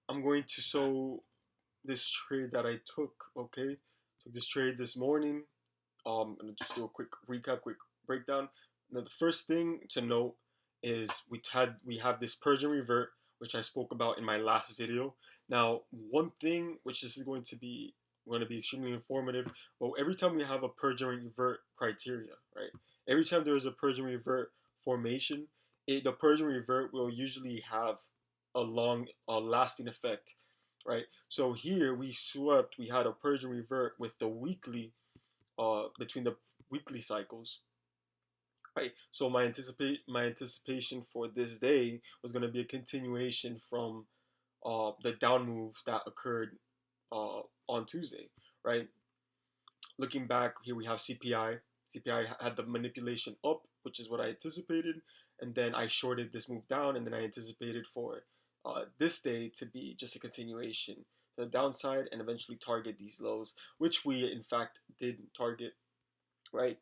I'm going to show this trade that I took. Okay, took this trade this morning. And just do a quick recap, quick breakdown. Now, the first thing to note is we have this Persian revert, which I spoke about in my last video. Now, one thing which this is going to be extremely informative. Well, every time we have a Persian revert criteria, right? Every time there is a Persian revert formation, the Persian revert will usually have a lasting effect, right? So here we swept. We had a Persian revert with the weekly between the weekly cycles, right? So my anticipation for this day was going to be a continuation from the down move that occurred on Tuesday, right? Looking back here, we have CPI. CPI had the manipulation up, which is what I anticipated, and then I shorted this move down, and then I anticipated for this day to be just a continuation to the downside and eventually target these lows, which we in fact did target, right?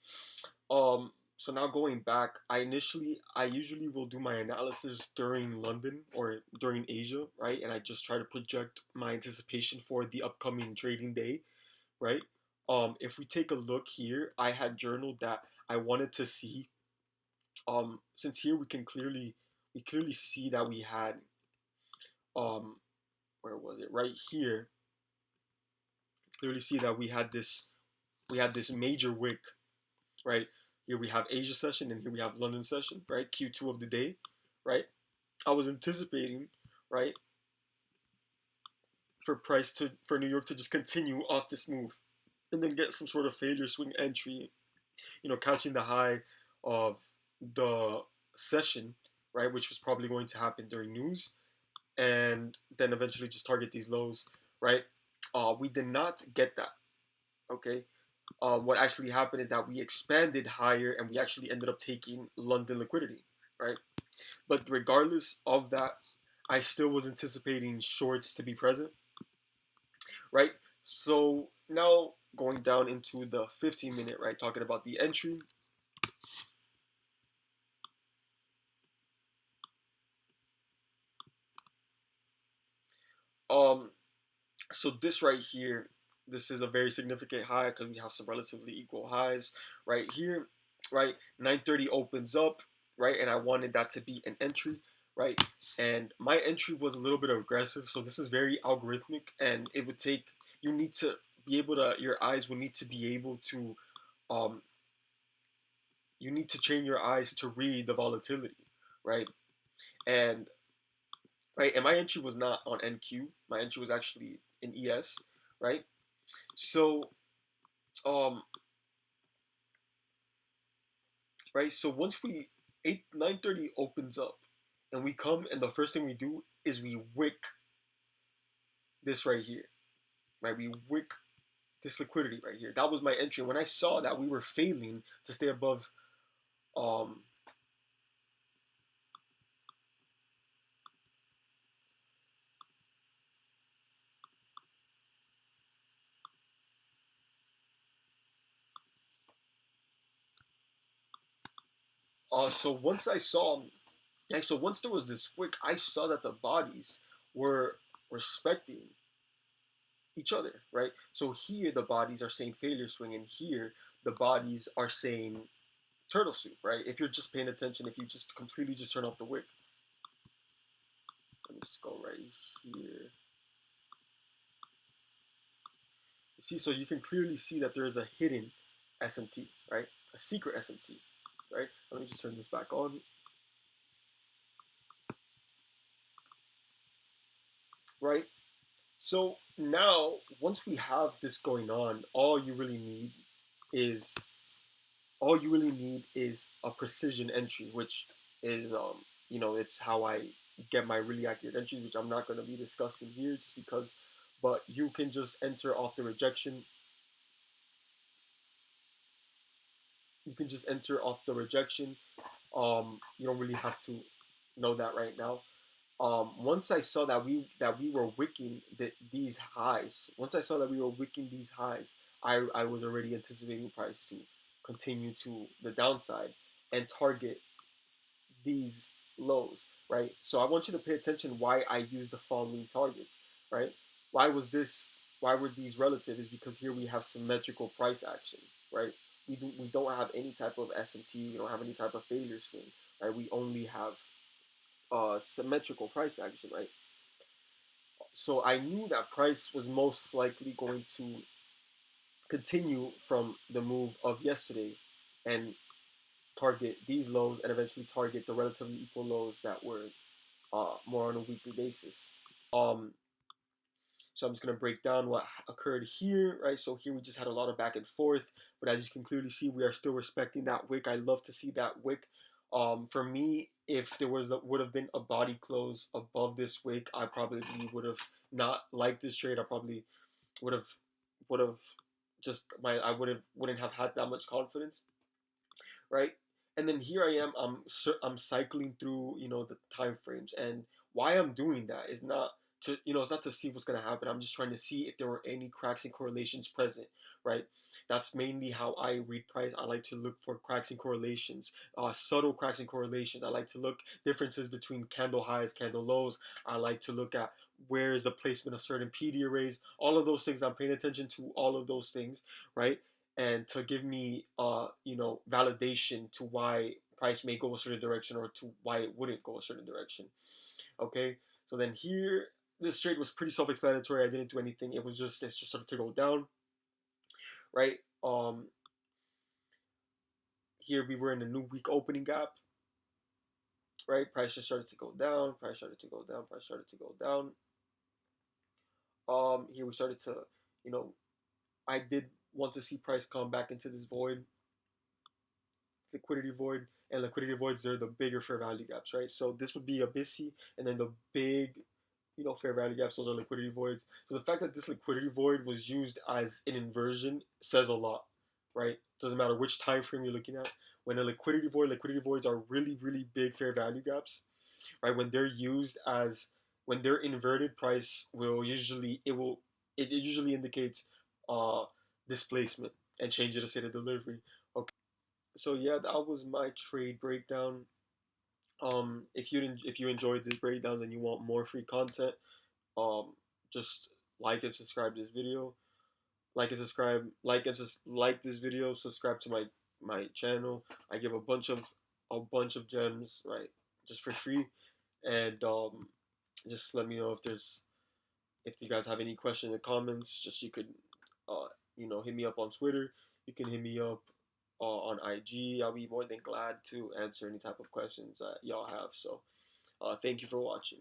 So now going back, I usually will do my analysis during London or during Asia, right? And I just try to project my anticipation for the upcoming trading day, right? If we take a look here, I had journaled that I wanted to see, since here we clearly see that we had, um, where was it? Right here, clearly see that we had this major wick, right? Here we have Asia session and here we have London session, right? Q2 of the day, right? I was anticipating, right, for New York to just continue off this move and then get some sort of failure swing entry, catching the high of the session, right, which was probably going to happen during news, and then eventually just target these lows, right? We did not get that, okay? What actually happened is that we expanded higher and we actually ended up taking London liquidity, right? But regardless of that, I still was anticipating shorts to be present, right? So now going down into the 15-minute, right, talking about the entry. Um, so this right here, this is a very significant high because we have some relatively equal highs right here, right? 9:30 opens up, right? And I wanted that to be an entry, right? And my entry was a little bit aggressive, so this is very algorithmic, and it would take you need to be able to your eyes will need to be able to um you need to train your eyes to read the volatility, right? And and my entry was not on NQ. My entry was actually in ES, right? So um so once we 9:30 opens up and we come and the first thing we do is we wick this right here, right? We wick this liquidity right here. That was my entry. When I saw that we were failing to stay above um so once I saw so once there was this wick, I saw that the bodies were respecting each other, right? So here the bodies are saying failure swing, and here the bodies are saying turtle soup, right? If you're just paying attention, if you just completely just turn off the wick. Let me just go right here. You see, so you can clearly see that there is a hidden SMT, right? A secret SMT. right? Let me just turn this back on, right? So now, once we have this going on, is all you really need is a precision entry, which is it's how I get my really accurate entries, which I'm not going to be discussing here, just because. But you can just enter off the rejection. You can just enter off the rejection. You don't really have to know that right now. Once I saw that we were wicking these highs, once I saw that we were wicking these highs, I was already anticipating price to continue to the downside and target these lows, right? So I want you to pay attention why I use the following targets, right? Why was this? Why were these relative? Is because here we have symmetrical price action, right? We don't have any type of SMT. We don't have any type of failure swing, right? We only have symmetrical price action, right? So I knew that price was most likely going to continue from the move of yesterday and target these lows and eventually target the relatively equal lows that were more on a weekly basis. Um, so I'm just gonna break down what occurred here, right? So here we just had a lot of back and forth, but as you can clearly see, we are still respecting that wick. I love to see that wick. For me, if there would have been a body close above this wick, I probably would have not liked this trade. I probably would have would have just my I wouldn't have had that much confidence, right? And then here I am, I'm cycling through, the time frames, and why I'm doing that is not to, it's not to see what's gonna happen. I'm just trying to see if there were any cracks and correlations present, right? That's mainly how I read price. I like to look for cracks and correlations, subtle cracks and correlations. I like to look differences between candle highs, candle lows. I like to look at where is the placement of certain PD arrays. All of those things, I'm paying attention to all of those things, right? And to give me validation to why price may go a certain direction or to why it wouldn't go a certain direction. Okay, so then here this trade was pretty self-explanatory. I didn't do anything. It's just started to go down, right? Here we were in a new week opening gap, right? Price just started to go down. Price started to go down. Price started to go down. Here we started to, you know, I did want to see price come back into this void, liquidity void, and liquidity voids, they're the bigger fair value gaps, right? So this would be a BISI, and then the big, fair value gaps, those are liquidity voids. So the fact that this liquidity void was used as an inversion says a lot, right? Doesn't matter which time frame you're looking at. When a liquidity voids are really, really big fair value gaps, right? When they're inverted, price will usually it usually indicates uh displacement and change of state of delivery. Okay. So yeah, that was my trade breakdown. If you enjoyed this breakdown and you want more free content, um, just like and subscribe to this video. Like this video. Subscribe to my channel. I give a bunch of gems, right, just for free, and just let me know if you guys have any questions in the comments. Just you could hit me up on Twitter. You can hit me up on IG. I'll be more than glad to answer any type of questions that y'all have. So thank you for watching.